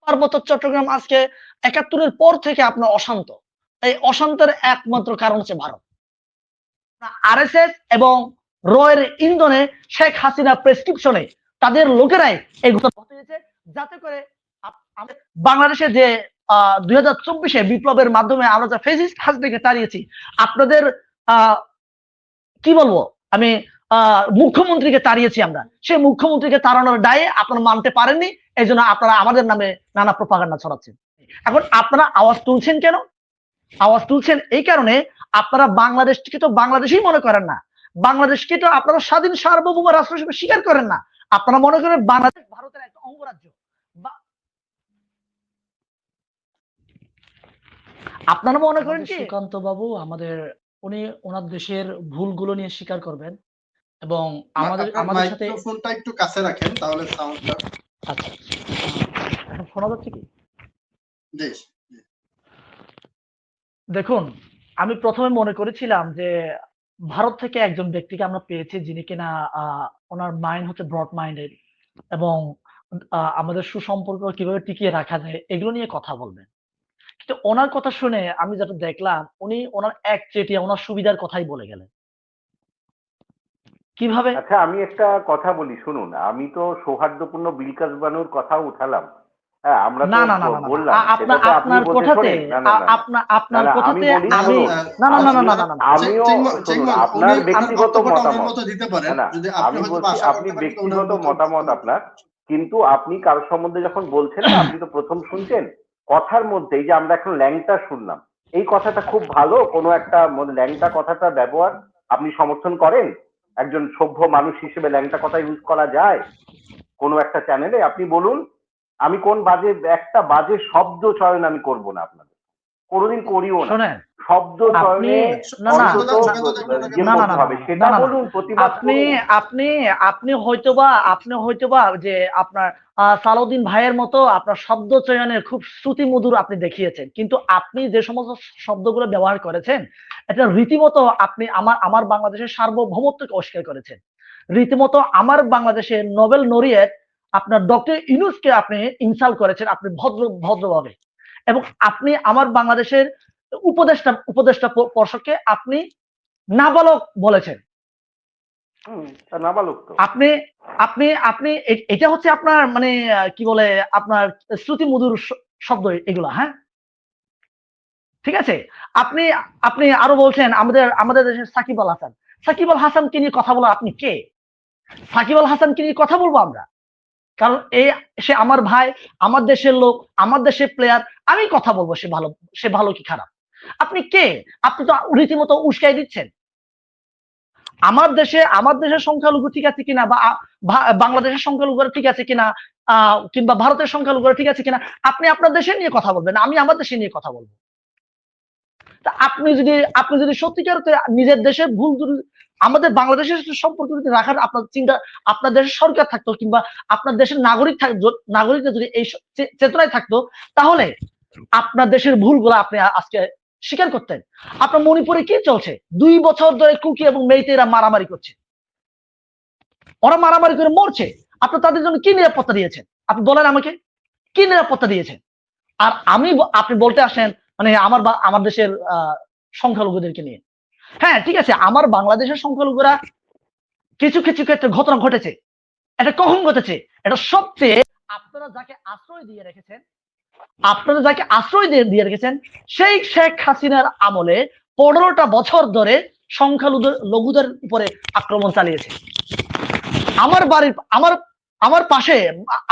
পার্বত্য চট্টগ্রাম আজকে ৭১-এর পর থেকে আপনার অশান্ত। এই অশান্তের একমাত্র কারণ হচ্ছে ভারত। আরএসএস এবং রয়ের ইন্ধনে শেখ হাসিনা প্রেসক্রিপশনে তাদের লোকেরাই এই ঘটনা ঘটিয়েছে, যাতে করে বাংলাদেশে যে 2024-এ বিপ্লবের মাধ্যমে আমরা যে ফেসিস্ট হাসিনাকে তাড়িয়েছি, আপনাদের কি বলবো আমি মুখ্যমন্ত্রীকে তাড়িয়েছি আমরা, সেই মুখ্যমন্ত্রীকে তাড়ানোর দায়ে আপনারা মানতে পারেননি, এই জন্য আপনারা আমাদের নামে নানা প্রপাগান্ডা ছড়াচ্ছেন। এখন আপনারা আওয়াজ তুলছেন কেন? আওয়াজ তুলছেন এই কারণে, আপনারা বাংলাদেশকে তো বাংলাদেশই মনে করেন না, বাংলাদেশকে তো আপনারা স্বাধীন সার্বভৌম রাষ্ট্র হিসেবে স্বীকার করেন না। আপনারা মনে করেন বাংলাদেশ ভারতের একটা অঙ্গরাজ্য। আপনারা মনে করেন কি সুকান্ত বাবু আমাদের উনি ওনার দেশের ভুলগুলো নিয়ে স্বীকার করবেন এবং আমাদের সাথে মাইক্রোফোনটা একটু কাছে রাখেন, তাহলে সাউন্ডটা আচ্ছা এখন শোনা যাচ্ছে কি? দেখুন, আমি প্রথমে মনে করেছিলাম যে ভারত থেকে একজন ব্যক্তিকে আমরা পেয়েছি যিনি কিনা ওনার মাইন্ড হচ্ছে ব্রড মাইন্ডেড এবং আমাদের সুসম্পর্ক কিভাবে টিকিয়ে রাখা যায় এগুলো নিয়ে কথা বলবেন। কিন্তু ওনার কথা শুনে আমি যেটা দেখলাম, উনি ওনার একচেটিয়া ওনার সুবিধার কথাই বলে গেলেন। কিভাবে? আচ্ছা, আমি একটা কথা বলি, শুনুন। আমি তো সৌহার্দ্যপূর্ণ বিলকাস বানুর কথাও উঠালাম। হ্যাঁ, আমরা তো বললাম আপনার কথাতে আপনার কথাতে আমি আমিও শুনুন, আপনার ব্যক্তিগত মতামত, আমি বলছি আপনি ব্যক্তিগত মতামত আপনার, কিন্তু আপনি কারোর সম্বন্ধে যখন বলছেন না, আপনি তো প্রথম শুনছেন কথার মধ্যে এই যে আমরা এখন ল্যাংটা শুনলাম, এই কথাটা খুব ভালো, কোনো একটা ল্যাংটা কথাটা ব্যবহার আপনি সমর্থন করেন? একজন সভ্য মানুষ হিসেবে ল্যাংটা কথা ইউজ করা যায় কোনো একটা চ্যানেলে? আপনি বলুন। আমি কোন একটা বাজে শব্দ চয়ন আমি করব না, আপনাদের কোনোদিন করিও না। শব্দ চয়নে সেটা বলুন, প্রতিবাদ আপনি হয়তোবা যে আপনার সালাউদ্দিন ভাইয়ের মতো আপনার শব্দ চয়নের খুব শ্রুতি মধুর আপনি দেখিয়েছেন, কিন্তু আপনি যে সমস্ত শব্দগুলো ব্যবহার করেছেন এটা রীতিমতো আপনি আমার বাংলাদেশের সার্বভৌমত্বকে অস্বীকার করেছেন। রীতিমতো আমার বাংলাদেশের নোবেল লরিয়েট আপনার ডক্টর ইউনূসকে আপনি ইনসাল্ট করেছেন, আপনি ভদ্রভাবে, এবং আপনি আমার বাংলাদেশের উপদেষ্টা পর্ষদকে আপনি নাবালক বলেছেন। আপনি আপনি আপনি এটা হচ্ছে আপনার মানে কি বলে আপনার শ্রুতি মধুর শব্দ এগুলা, হ্যাঁ ঠিক আছে। আপনি আপনি আরো বলছেন আমাদের দেশের সাকিব আল হাসানকে নিয়ে কথা বলা, আপনি কে? সাকিব আল হাসানকে নিয়ে কথা বলবো আমরা? কারণ সে আমার ভাই, আমার দেশের লোক, আমার দেশের প্লেয়ার, আমি কথা বলবো সে ভালো কি খারাপ। আপনি কে? আপনি তো রীতিমতো উস্কাই দিচ্ছেন। আমার দেশের সংখ্যালঘু ঠিক আছে কিনা, বা বাংলাদেশের সংখ্যালঘুরা ঠিক আছে কিনা, কিংবা ভারতের সংখ্যালঘুরা ঠিক আছে কিনা, আপনি আপনার দেশের নিয়ে কথা বলবেন, আমি আমার দেশের নিয়ে কথা বলবো। তা আপনি যদি সত্যিকার নিজের দেশের ভুল, আমাদের বাংলাদেশের সম্পর্ক যদি রাখার আপনার চিন্তা, আপনার দেশের সরকার থাকতো কিংবা আপনার দেশের নাগরিকরা যদি এই চেতনায় থাকতো, তাহলে আপনার দেশের ভুলগুলো আপনি আজকে স্বীকার করতেন। আপনার মণিপুরে কি চলছে? 2 বছর ধরে কুকি এবং মেইতেরা মারামারি করছে, ওরা মারামারি করে মরছে। আপনি তাদের জন্য কি নিরাপত্তা দিয়েছেন? আপনি বলেন আমাকে, কি নিরাপত্তা দিয়েছেন? আর আপনি বলতে আসেন মানে আমার দেশের সংখ্যালঘুদেরকে নিয়ে। হ্যাঁ ঠিক আছে, আমার বাংলাদেশের সংখ্যালঘুরা কিছু কিছু ক্ষেত্রে ঘটনা ঘটেছে। এটা কখন ঘটেছে? এটা সবচেয়ে আপনারা যাকে আশ্রয় দিয়ে রেখেছেন সেই শেখ হাসিনার আমলে 15টা বছর ধরে সংখ্যালঘুদের উপরে আক্রমণ চালিয়েছে। আমার পাশে,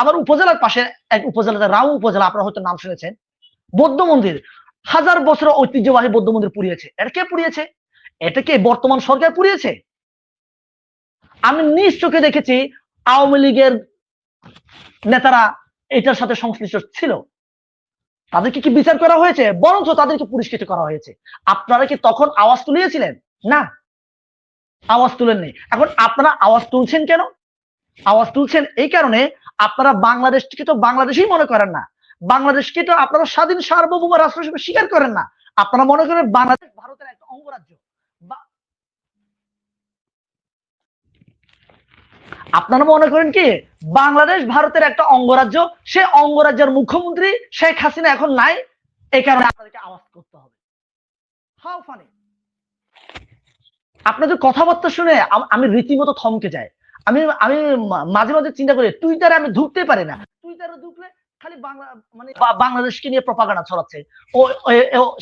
আমার উপজেলার পাশে এক উপজেলাতে রাউ উপজেলা, আপনারা হয়তো নাম শুনেছেন, বৌদ্ধ মন্দির, 1000 বছর ঐতিহ্যবাহী বৌদ্ধ মন্দির পুড়িয়েছে। এটা কে পুড়িয়েছে? এটা কে বর্তমান সরকার পুড়িয়েছে? আমি নিজ চোখে দেখেছি আওয়ামী লীগের নেতারা এটার সাথে সংশ্লিষ্ট ছিল। তাদেরকে কি বিচার করা হয়েছে? বরঞ্চ তাদেরকে পুরস্কৃত করা হয়েছে। আপনারা কি তখন আওয়াজ তুলিয়েছিলেন? না, আওয়াজ তুলেননি। এখন আপনারা আওয়াজ তুলছেন কেন? আওয়াজ তুলছেন এই কারণে, আপনারা বাংলাদেশকে তো বাংলাদেশই মনে করেন না, বাংলাদেশকে তো আপনারা স্বাধীন সার্বভৌম রাষ্ট্র হিসেবে স্বীকার করেন না। আপনারা মনে করেন বাংলাদেশ ভারতের একটা অঙ্গরাজ্য। আপনারা মনে করেন কি বাংলাদেশ ভারতের একটা অঙ্গরাজ্য, সে অঙ্গরাজ্যের মুখ্যমন্ত্রী শেখ হাসিনা এখন নাই, এই কারণে আপনাদেরকে আওয়াজ করতে হবে। How funny! আপনাদের কথাবার্তা শুনে আমি রীতিমতো থমকে যাই। আমি আমি মাঝে মাঝে চিন্তা করি, টুইটারে আমি ঢুকতে পারি না। টুইটারে ঢুকলে খালি মানে বাংলাদেশকে নিয়ে প্রপাগান্ডা ছড়াচ্ছে।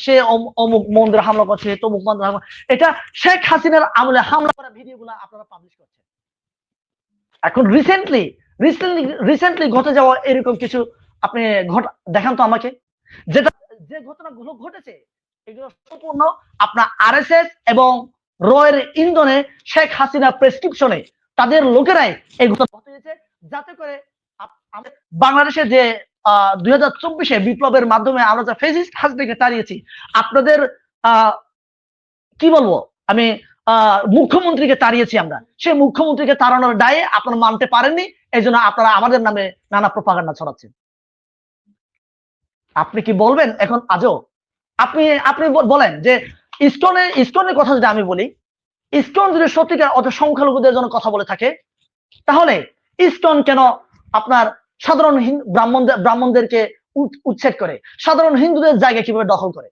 সে অমুক মন্দিরে হামলা করছে, তমুক মন্দিরে হামলা। এটা শেখ হাসিনার আমলে হামলা করা ভিডিওগুলো আপনারা পাবলিশ করছেন। এখন রিসেন্টলি ঘটে যাওয়া এরকম কিছু আপনি দেখান তো আমাকে, যেটা যে ঘটনাগুলো ঘটেছে এগুলো সম্পূর্ণ আপনার আরএসএস এবং রয়ের ইন্ধনে শেখ হাসিনা প্রেসক্রিপশনে তাদের লোকেরাই এই ঘটনা ঘটেছে, যাতে করে বাংলাদেশে যে 2024-এ বিপ্লবের মাধ্যমে আমরা যে ফ্যাসিস্ট হাসিনাকে তাড়িয়েছি, আপনাদের কি বলবো আমি মুখ্যমন্ত্রীকে তাড়িয়েছি আমরা, সেই মুখ্যমন্ত্রীকে তাড়ানোর দায়ে আপনারা মানতে পারেননি, এই জন্য আপনারা আমাদের নামে নানা প্রপাগান্ডা ছড়াচ্ছেন। আপনি কি বলবেন এখন আজও? আপনি বলেন যে ইসকনের কথা যদি আমি বলি, ইসকন যদি সত্যিকার অত সংখ্যালঘুদের জন্য কথা বলে থাকে, তাহলে ইসকন কেন আপনার সাধারণ ব্রাহ্মণদেরকে উচ্ছেদ করে, সাধারণ হিন্দুদের জায়গা কিভাবে দখল করে?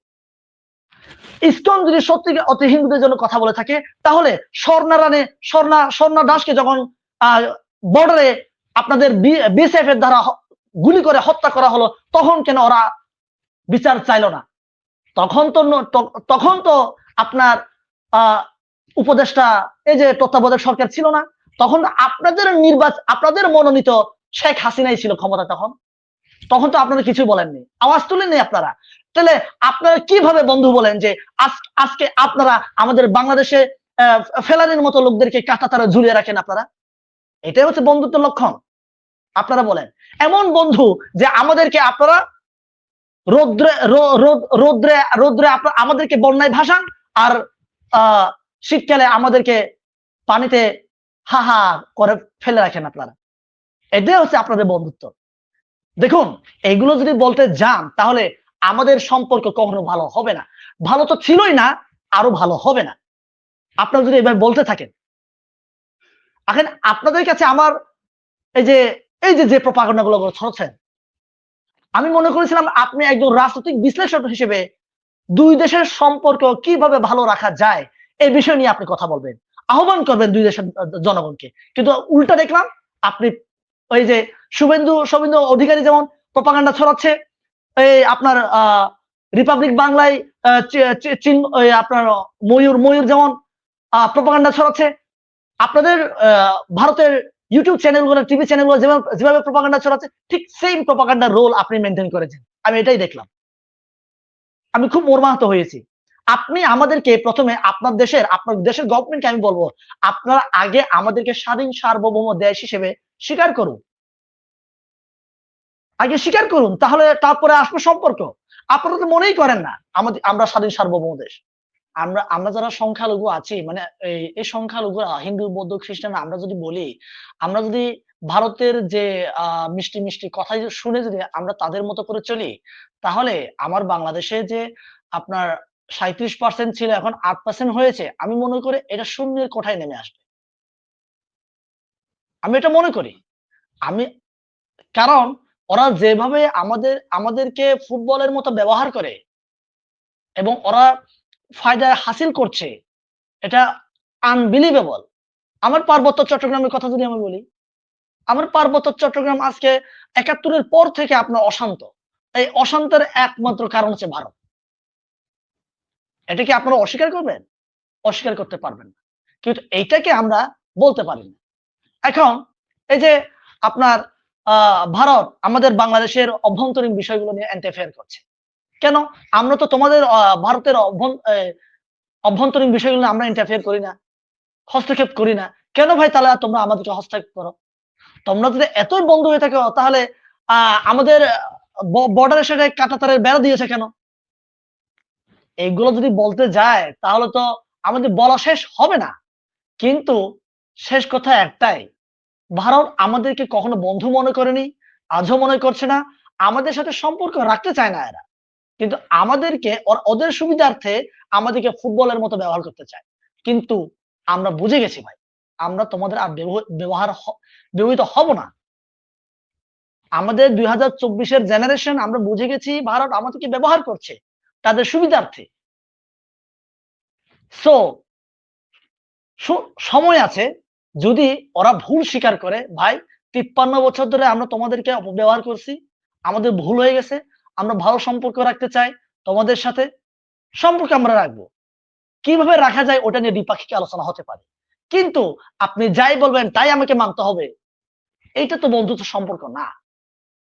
ইসকন যদি সত্যিকার অত হিন্দুদের জন্য কথা বলে থাকে, তাহলে স্বর্ণা দাসকে যখন বর্ডারে আপনাদের বিএসএফ এর দ্বারা গুলি করে হত্যা করা হলো, তখন কেন ওরা বিচার চাইল না? তখন তো আপনার উপদেষ্টা এই যে তত্ত্বাবধায়ক সরকার ছিল না, তখন আপনাদের মনোনীত শেখ হাসিনাই ছিল ক্ষমতা। তখন তো আপনারা কিছু বলেননি, আওয়াজ তুলেননি আপনারা। তাহলে আপনারা কিভাবে বন্ধু বলেন যে আজকে আপনারা আমাদের বাংলাদেশে ফেলানির মতো লোকদেরকে কাঁটা তারা ঝুলিয়ে রাখেন? আপনারা, এটাই হচ্ছে বন্ধুত্বের লক্ষণ? আপনারা বলেন এমন বন্ধু যে আমাদেরকে আপনারা রোদ্রে আমাদেরকে বন্যায় ভাসান, আর শীতকালে আমাদেরকে পানিতে হা হা করে ফেলে রাখেন আপনারা। এটাই হচ্ছে আপনাদের বন্ধুত্ব। দেখুন, এগুলো যদি বলতে যান তাহলে আমাদের সম্পর্ক কখনো ভালো হবে না। ভালো তো ছিলই না, আরো ভালো হবে না আপনারা যদি এভাবে বলতে থাকেন। এখন আপনাদের কাছে আমার এই যে প্রপাগান্ডা গুলো ছড়াচ্ছেন, আমি মনে করেছিলাম আপনি একজন রাজনৈতিক বিশ্লেষক হিসেবে দুই দেশের সম্পর্ক কিভাবে ভালো রাখা যায় এই বিষয় নিয়ে আপনি কথা বলবেন, আহ্বান করবেন দুই দেশের জনগণকে। কিন্তু উল্টা দেখলাম আপনি ওই যে শুভেন্দু অধিকারী যেমন প্রপাগান্ডা ছড়াচ্ছে, এই আপনার রিপাবলিক বাংলায় আপনার ময়ূর যেমন প্রপাগান্ডা ছড়াচ্ছে, আপনাদের ভারতের ইউটিউব চ্যানেলগুলো, টিভি চ্যানেলগুলো যেভাবে প্রপাগান্ডা ছড়াচ্ছে, ঠিক সেম প্রপাগান্ডার রোল আপনি মেনটেন করেছেন। আমি এটাই দেখলাম, আমি খুব মর্মাহত হয়েছি। আপনি আমাদেরকে প্রথমে আপনার দেশের গভর্নমেন্টকে আমি বলবো, আপনারা আগে আমাদেরকে স্বাধীন সার্বভৌম দেশ হিসেবে স্বীকার করুন, আগে স্বীকার করুন, তারপরে আসবে সম্পর্ক। আপনারা তো মনেই করেন না আমরা স্বাধীন সার্বভৌম দেশ। আমরা যারা সংখ্যালঘু আছি, মানে এই সংখ্যালঘু হিন্দু, বৌদ্ধ, খ্রিস্টান, আমরা যদি বলি, আমরা যদি ভারতের যে মিষ্টি মিষ্টি কথা শুনে যদি আমরা তাদের মতো করে চলি, তাহলে আমার বাংলাদেশে যে আপনার 37% ছিল, এখন 8% হয়েছে। আমি মনে করি এটা শূন্যের কোঠায় নেমে আসবে, আমি এটা মনে করি। কারণ ওরা যেভাবে আমাদেরকে ফুটবলের মতো ব্যবহার করে এবং ওরা ফায়দা হাসিল করছে, এটা আনবিলিভেবল। আমার পার্বত্য চট্টগ্রামের কথা যদি আমি বলি, আমার পার্বত্য চট্টগ্রাম আজকে ৭১-এর পর থেকে আপনার অশান্ত। এই অশান্তের একমাত্র কারণ হচ্ছে ভারত। এটা কি আপনারা অস্বীকার করবেন? অস্বীকার করতে পারবেন না, কিন্তু এইটাকে আমরা বলতে পারি না। এখন এই যে আপনার ভারত আমাদের বাংলাদেশের অভ্যন্তরীণ বিষয়গুলো নিয়ে ইন্টারফেয়ার করছে কেন? আমরা তো তোমাদের ভারতের অভ্যন্তরীণ বিষয়গুলো আমরা ইন্টারফেয়ার করি না, হস্তক্ষেপ করি না। কেন ভাই তাহলে তোমরা আমাদেরকে হস্তক্ষেপ করো? তোমরা যদি এতই বন্ধু হয়ে থাকো, তাহলে আমাদের বর্ডারের সাথে কাঁটাতারের বেড়া দিয়েছে কেন? এইগুলো যদি বলতে যায় তাহলে তো আমাদের বলা শেষ হবে না। কিন্তু শেষ কথা একটাই, ভারত আমাদেরকে কখনো বন্ধু মনে করেনি, আজও মনে করছে না, আমাদের সাথে সম্পর্ক রাখতে চায় না এরা। কিন্তু আমাদেরকে ওদের সুবিধার্থে আমাদেরকে ফুটবলের মতো ব্যবহার করতে চায়। কিন্তু আমরা বুঝে গেছি ভাই, আমরা তোমাদের আর ব্যবহৃত হব না। আমাদের 2024-এর জেনারেশন, আমরা বুঝে গেছি ভারত আমাদেরকে ব্যবহার করছে তাদের সুবিধার্থে। সো সময় আছে, যদি ওরা ভুল স্বীকার করে, ভাই 53 বছর ধরে আমরা তোমাদেরকে অপব্যবহার করছি, আমাদের ভুল হয়ে গেছে, আমরা ভালো সম্পর্ক রাখতে চাই তোমাদের সাথে, সম্পর্ক আমরা রাখবো। কিভাবে রাখা যায় ওটা নিয়ে দ্বিপাক্ষিক আলোচনা হতে পারে, কিন্তু আপনি যাই বলবেন তাই আমাকে মানতে হবে, এইটা তো বন্ধুত্ব সম্পর্ক না।